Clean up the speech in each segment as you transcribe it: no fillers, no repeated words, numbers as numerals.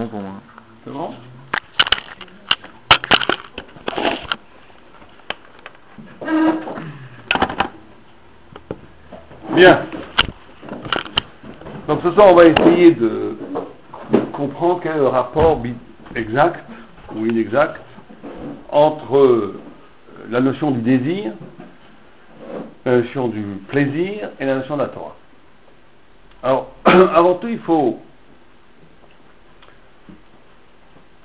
bon pour moi. C'est bon? Bien. Donc ce soir, on va essayer de comprendre quel est le rapport exact ou inexact entre la notion du désir, la notion du plaisir et la notion de la Torah. Alors, avant tout,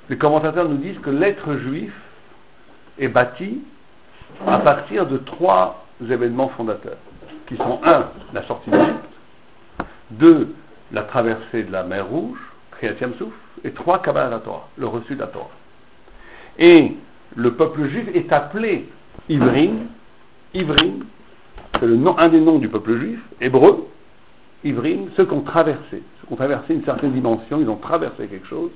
les commentateurs nous disent que l'être juif est bâti à partir de trois événements fondateurs, qui sont 1, la sortie d'Égypte, 2, la traversée de la mer Rouge, Kriyat Yam-Souf, et 3, Kabbalat la Torah, le reçu de la Torah. Et le peuple juif est appelé Ivrim, c'est un des noms du peuple juif, hébreu, Ivrim, ceux qui ont traversé une certaine dimension, ils ont traversé quelque chose,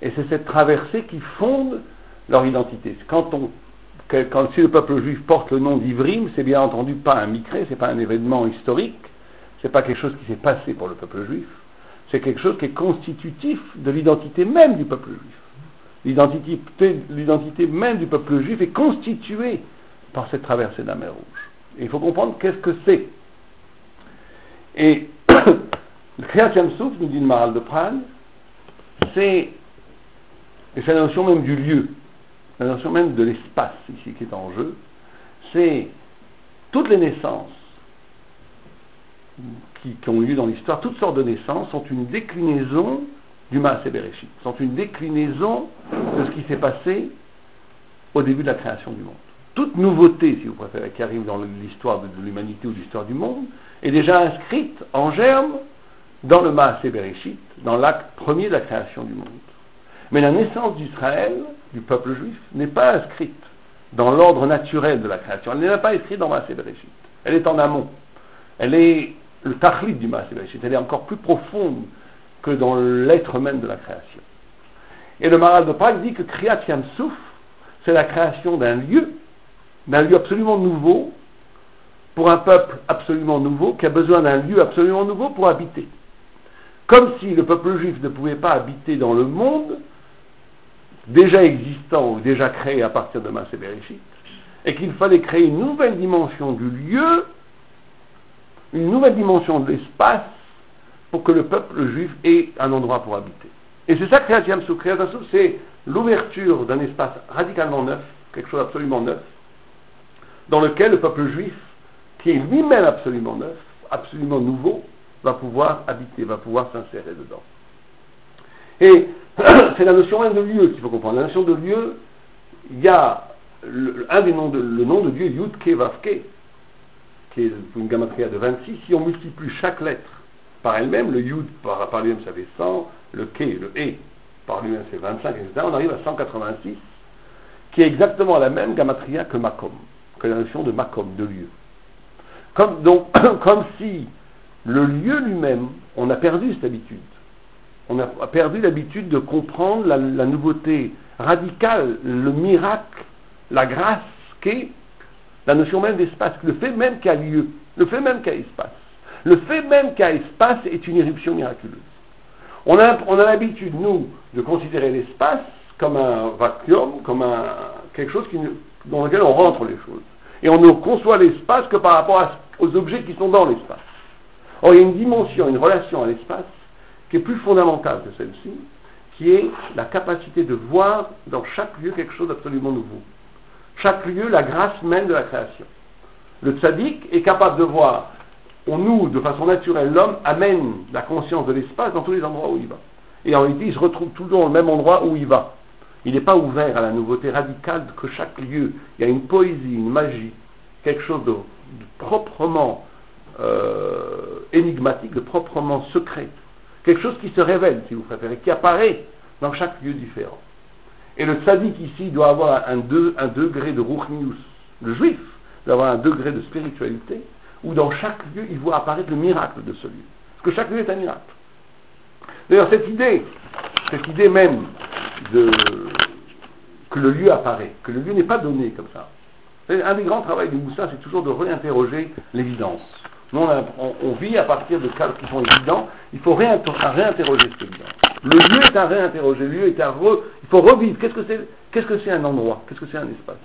et c'est cette traversée qui fonde leur identité. Si le peuple juif porte le nom d'Ivrim, c'est bien entendu pas un micré, c'est pas un événement historique, c'est pas quelque chose qui s'est passé pour le peuple juif, c'est quelque chose qui est constitutif de l'identité même du peuple juif. L'identité même du peuple juif est constituée par cette traversée de la mer Rouge. Et il faut comprendre qu'est-ce que c'est. Et le Kriyat Yam-Souf, nous dit le Maharal de Prague, c'est la notion même du lieu, la notion même de l'espace ici qui est en jeu, c'est toutes les naissances qui ont eu lieu dans l'histoire, toutes sortes de naissances sont une déclinaison du Maaseh Bereshit, sont une déclinaison de ce qui s'est passé au début de la création du monde. Toute nouveauté, si vous préférez, qui arrive dans l'histoire de l'humanité ou de l'histoire du monde, est déjà inscrite en germe dans le Maaseh Bereshit, dans l'acte premier de la création du monde. Mais la naissance d'Israël, du peuple juif, n'est pas inscrite dans l'ordre naturel de la création. Elle n'est pas inscrite dans Maaseh Bereshit. Elle est en amont. Elle est le tachlit du Maaseh Bereshit. Elle est encore plus profonde que dans l'être même de la création. Et le Maharal de Prague dit que Kriyat Yam-Souf, c'est la création d'un lieu absolument nouveau, pour un peuple absolument nouveau, qui a besoin d'un lieu absolument nouveau pour habiter. Comme si le peuple juif ne pouvait pas habiter dans le monde déjà existant ou déjà créé à partir de Maaseh Bereshit, et qu'il fallait créer une nouvelle dimension du lieu, une nouvelle dimension de l'espace, pour que le peuple juif ait un endroit pour habiter. Et c'est ça que Kriyat Yam-Souf. Kriyat Yam-Souf, c'est l'ouverture d'un espace radicalement neuf, quelque chose d'absolument neuf, dans lequel le peuple juif, qui est lui-même absolument neuf, absolument nouveau, va pouvoir habiter, va pouvoir s'insérer dedans. Et c'est la notion même de lieu qu'il faut comprendre. La notion de lieu, il y a le nom de Dieu, Yud Ke Vav Ke, qui est une gamatria de 26. Si on multiplie chaque lettre par elle-même, le Yud par lui-même ça fait 100, le Ke, le E par lui-même c'est 25, etc. On arrive à 186, qui est exactement la même gamatria que Makom, que la notion de Makom, de lieu. Comme si le lieu lui-même, on a perdu cette habitude. On a perdu l'habitude de comprendre la nouveauté radicale, le miracle, la grâce qu'est la notion même d'espace, le fait même qu'il y a lieu, le fait même qu'il y a espace. Le fait même qu'il y a espace est une éruption miraculeuse. On a l'habitude, nous, de considérer l'espace comme un vacuum, comme quelque chose dans lequel on rentre les choses. Et on ne conçoit l'espace que par rapport aux objets qui sont dans l'espace. Or, il y a une dimension, une relation à l'espace qui est plus fondamentale que celle-ci, qui est la capacité de voir dans chaque lieu quelque chose d'absolument nouveau. Chaque lieu, la grâce même de la création. Le tzaddik est capable de voir, nous, de façon naturelle, l'homme amène la conscience de l'espace dans tous les endroits où il va. Et en réalité, il se retrouve toujours au même endroit où il va. Il n'est pas ouvert à la nouveauté radicale que chaque lieu. Il y a une poésie, une magie, quelque chose de proprement énigmatique, de proprement secret. Quelque chose qui se révèle, si vous préférez, qui apparaît dans chaque lieu différent. Et le tzaddik ici doit avoir un degré de ruchnius. Le juif doit avoir un degré de spiritualité où dans chaque lieu, il voit apparaître le miracle de ce lieu. Parce que chaque lieu est un miracle. D'ailleurs, cette idée même que le lieu apparaît, que le lieu n'est pas donné comme ça. Un des grands travaux du Moussa, c'est toujours de réinterroger l'évidence. Nous, on vit à partir de cas qui sont évidents, il faut réinterroger cette évidence. Le lieu est à réinterroger, le lieu est à il faut revivre. Qu'est-ce que c'est un endroit? Qu'est-ce que c'est un espace?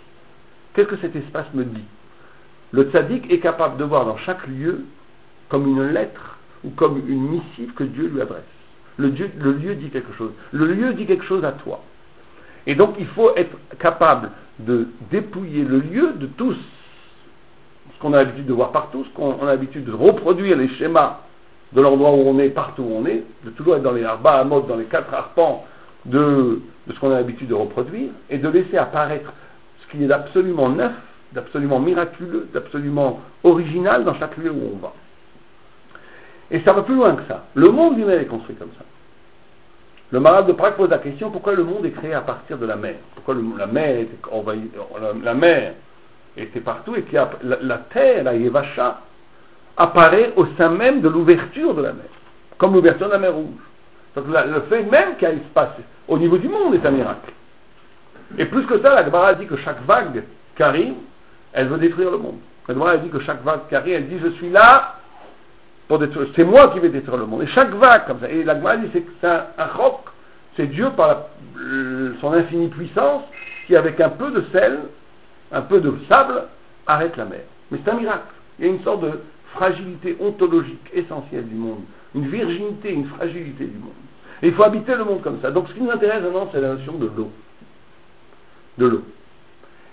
Qu'est-ce que cet espace me dit? Le tzaddik est capable de voir dans chaque lieu comme une lettre ou comme une missive que Dieu lui adresse. Le lieu dit quelque chose. Le lieu dit quelque chose à toi. Et donc il faut être capable de dépouiller le lieu de tout ce qu'on a l'habitude de voir partout, ce qu'on a l'habitude de reproduire les schémas de l'endroit où on est, partout où on est, de toujours être dans les arba à mode, dans les quatre arpents de ce qu'on a l'habitude de reproduire, et de laisser apparaître ce qui est d'absolument neuf, d'absolument miraculeux, d'absolument original dans chaque lieu où on va. Et ça va plus loin que ça. Le monde lui-même est construit comme ça. Le Maharal de Prague pose la question, pourquoi le monde est créé à partir de la mer? Pourquoi la mer était envahie, la mer était partout, et puis la terre, la Yevasha, apparaît au sein même de l'ouverture de la mer, comme l'ouverture de la mer Rouge. Donc le fait même qu'il y a espace au niveau du monde est un miracle. Et plus que ça, la Gemara dit que chaque vague qui arrive, elle veut détruire le monde. La Gemara dit que chaque vague qui arrive, elle dit je suis là pour détruire, c'est moi qui vais détruire le monde. Et chaque vague comme ça, et la Gemara dit c'est un roc, c'est Dieu par son infinie puissance qui avec un peu de sel, un peu de sable, arrête la mer. Mais c'est un miracle. Il y a une sorte de fragilité ontologique essentielle du monde, une virginité, une fragilité du monde. Et il faut habiter le monde comme ça. Donc ce qui nous intéresse maintenant, c'est la notion de l'eau. De l'eau.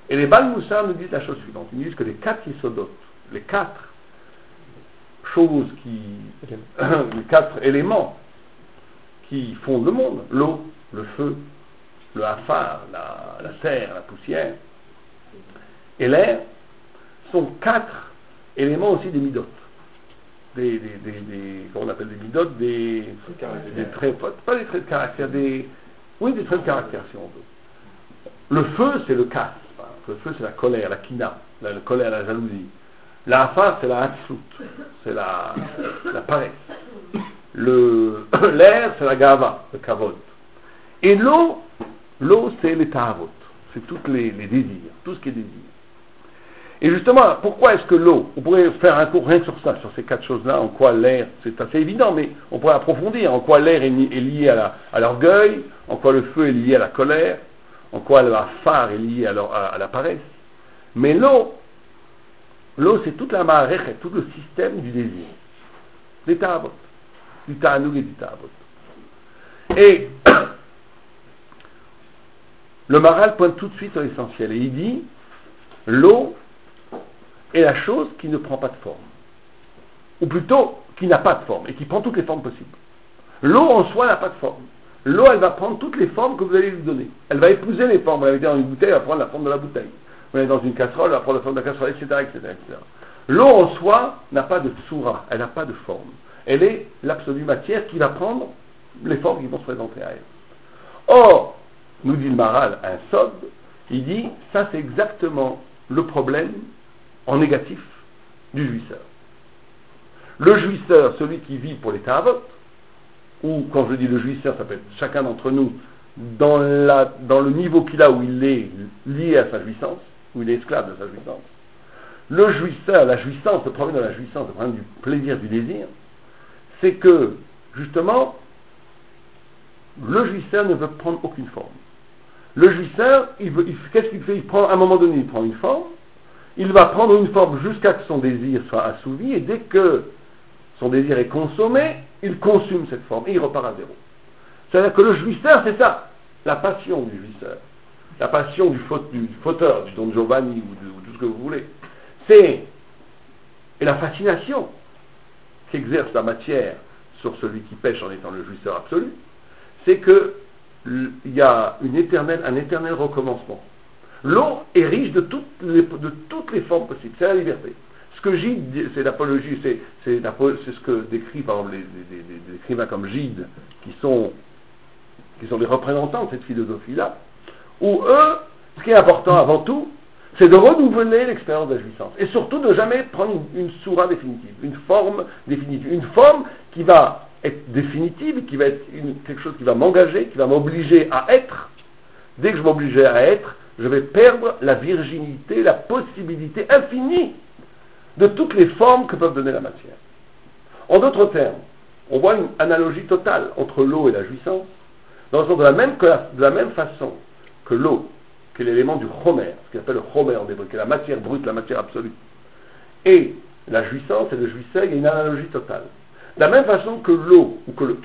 Et les Baal Moussar nous disent la chose suivante. Ils disent que les 4 yesodot, les 4 choses les 4 éléments qui font le monde, l'eau, le feu, le hafar, la terre, la poussière et l'air, sont 4 éléments aussi des midot. Comment on appelle des midot, des traits, pas des traits de caractère, des traits de caractère si on veut. Le feu, c'est le casse. Le feu, c'est la colère, la kina, la colère, la jalousie. La hafar, c'est la hatsut, c'est la paresse. L'air, c'est la gava, le kavod. Et l'eau, c'est les tahavot, c'est tous les désirs, tout ce qui est désir. Et justement, pourquoi est-ce que l'eau, on pourrait faire un cours rien que sur ça, sur ces 4 choses-là, en quoi l'air, c'est assez évident, mais on pourrait approfondir, en quoi l'air est lié à l'orgueil, en quoi le feu est lié à la colère, en quoi le hafar est lié à la paresse. Mais l'eau, c'est toute la ma'arechet, tout le système du désir, des ta'avot, du ta'anoug et du ta'avot. Et le Maharal pointe tout de suite sur l'essentiel, et il dit, l'eau est la chose qui ne prend pas de forme, ou plutôt qui n'a pas de forme, et qui prend toutes les formes possibles. L'eau en soi n'a pas de forme. L'eau, elle va prendre toutes les formes que vous allez lui donner. Elle va épouser les formes. Vous l'avez dans une bouteille, elle va prendre la forme de la bouteille. Vous l'avez dans une casserole, elle va prendre la forme de la casserole, etc., etc., etc. L'eau en soi n'a pas de tsura, elle n'a pas de forme. Elle est l'absolue matière qui va prendre les formes qui vont se présenter à elle. Or, nous dit le Maharal, un sod, il dit, ça c'est exactement le problème en négatif du jouisseur. Le jouisseur, celui qui vit pour les ta'avot, ou quand je dis le jouisseur, ça peut être chacun d'entre nous, dans le niveau qu'il a où il est lié à sa jouissance, où il est esclave de sa jouissance. Le jouisseur, la jouissance, le problème de la jouissance, le problème du plaisir, du désir, c'est que, justement, le jouisseur ne veut prendre aucune forme. Le jouisseur, qu'est-ce qu'il fait? Il prend, à un moment donné, il prend une forme, il va prendre une forme jusqu'à ce que son désir soit assouvi, et dès que son désir est consommé, il consume cette forme, et il repart à zéro. C'est-à-dire que le jouisseur, c'est ça, la passion du jouisseur, la passion du fauteur, du Don Giovanni, ou tout ce que vous voulez. Et la fascination qu'exerce la matière sur celui qui pêche en étant le jouisseur absolu, c'est que il y a un éternel recommencement. L'eau est riche de toutes les formes possibles, c'est la liberté. Ce que Gide, c'est l'apologie, c'est ce que décrit par exemple des écrivains comme Gide, qui sont les représentants de cette philosophie-là, où eux, ce qui est important avant tout, c'est de renouveler l'expérience de la jouissance. Et surtout de jamais prendre une soura définitive, une forme définitive, une forme qui va être définitive, qui va être quelque chose qui va m'engager, qui va m'obliger à être. Dès que je m'obligerai à être, je vais perdre la virginité, la possibilité infinie de toutes les formes que peuvent donner la matière. En d'autres termes, on voit une analogie totale entre l'eau et la jouissance. Dans le sens de la même façon que l'eau, qui est l'élément du chomer, ce qu'on appelle le chomer en hébreu, qui est la matière brute, la matière absolue, et la jouissance et le jouisseur, il y a une analogie totale. De la même façon que l'eau,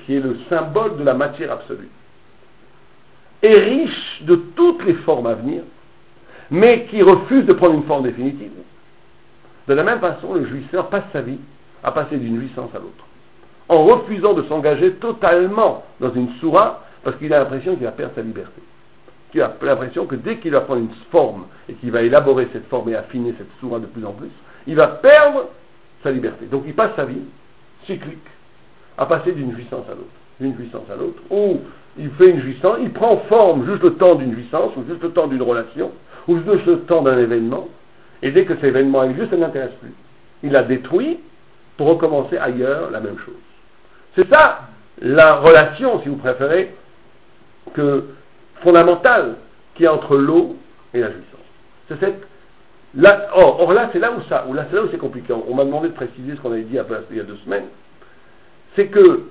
qui est le symbole de la matière absolue, est riche de toutes les formes à venir, mais qui refuse de prendre une forme définitive. De la même façon, le jouisseur passe sa vie à passer d'une jouissance à l'autre, en refusant de s'engager totalement dans une soura, parce qu'il a l'impression qu'il va perdre sa liberté. Il a l'impression que dès qu'il va prendre une forme, et qu'il va élaborer cette forme et affiner cette soura de plus en plus, il va perdre sa liberté. Donc il passe sa vie, cyclique, à passer d'une jouissance à l'autre, où il fait une jouissance, il prend forme juste le temps d'une jouissance, ou juste le temps d'une relation, ou juste le temps d'un événement, et dès que cet événement existe, ça ne l'intéresse plus. Il la détruit pour recommencer ailleurs la même chose. C'est ça la relation, si vous préférez, fondamentale qu'il y a entre l'eau et la jouissance. C'est cette... Or là, c'est là où c'est compliqué. On m'a demandé de préciser ce qu'on avait dit il y a 2 semaines. C'est que,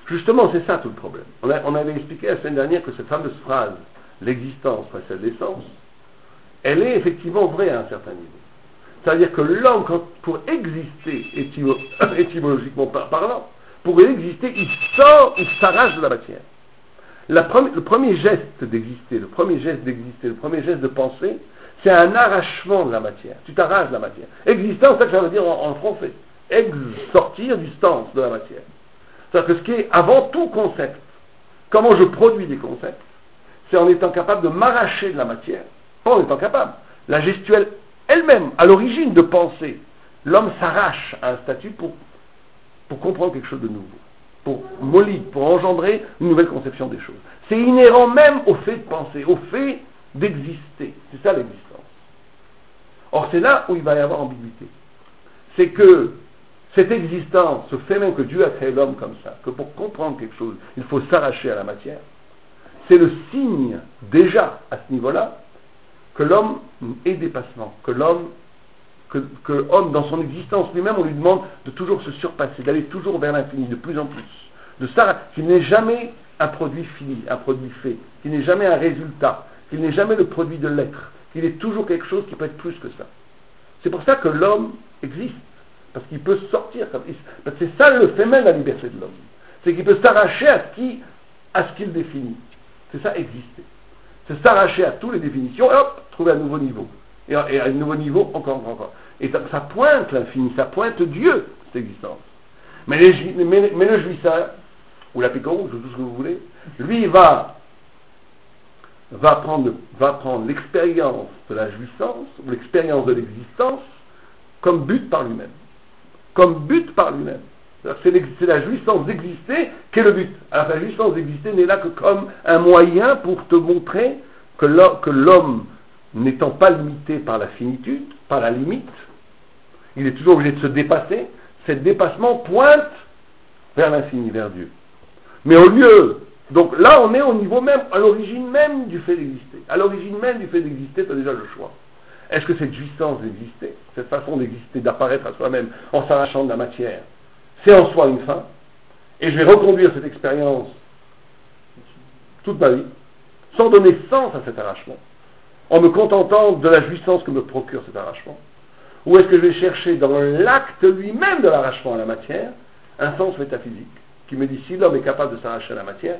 justement, c'est ça tout le problème. On avait expliqué la semaine dernière que cette fameuse phrase, l'existence précède l'essence, elle est effectivement vraie à un certain niveau. C'est-à-dire que l'homme, pour exister étymologiquement parlant, pour exister, il s'arrache de la matière. Le premier geste d'exister, le premier geste de penser, c'est un arrachement de la matière. Tu t'arraches de la matière. Existence, c'est ça que ça veut dire en français. Sortir du stance de la matière. C'est-à-dire que ce qui est avant tout concept, comment je produis des concepts, c'est en étant capable de m'arracher de la matière, pas en étant capable. La gestuelle elle-même, à l'origine de penser, l'homme s'arrache à un statut pour comprendre quelque chose de nouveau, pour mollir, pour engendrer une nouvelle conception des choses. C'est inhérent même au fait de penser, au fait d'exister. C'est ça l'existence. Or, c'est là où il va y avoir ambiguïté. C'est que cette existence, ce fait même que Dieu a créé l'homme comme ça, que pour comprendre quelque chose, il faut s'arracher à la matière, c'est le signe, déjà, à ce niveau-là, que l'homme est dépassement, que l'homme, dans son existence lui-même, on lui demande de toujours se surpasser, d'aller toujours vers l'infini, de plus en plus, qu'il n'est jamais un produit fini, un produit fait, qu'il n'est jamais un résultat, qu'il n'est jamais le produit de l'être, qu'il est toujours quelque chose qui peut être plus que ça. C'est pour ça que l'homme existe, parce qu'il peut sortir, parce que c'est ça le fait même de la liberté de l'homme, c'est qu'il peut s'arracher à ce qu'il définit. C'est ça exister. C'est s'arracher à toutes les définitions, et hop, trouver un nouveau niveau. Et à un nouveau niveau, encore. Et ça pointe l'infini, ça pointe Dieu, cette existence. Mais le jouisseur, ou l'apécoron, tout ce que vous voulez, lui va prendre l'expérience de la jouissance, ou l'expérience de l'existence, comme but par lui-même. C'est la jouissance d'exister qui est le but. Alors la jouissance d'exister n'est là que comme un moyen pour te montrer que l'homme, n'étant pas limité par la finitude, par la limite, il est toujours obligé de se dépasser. Ce dépassement pointe vers l'infini, vers Dieu. Mais au lieu, donc là on est au niveau même, à l'origine même du fait d'exister. À l'origine même du fait d'exister, tu as déjà le choix. Est-ce que cette jouissance d'exister, cette façon d'exister, d'apparaître à soi-même en s'arrachant de la matière, c'est en soi une fin, et je vais reconduire cette expérience toute ma vie, sans donner sens à cet arrachement, en me contentant de la jouissance que me procure cet arrachement, ou est-ce que je vais chercher dans l'acte lui-même de l'arrachement à la matière un sens métaphysique qui me dit si l'homme est capable de s'arracher à la matière,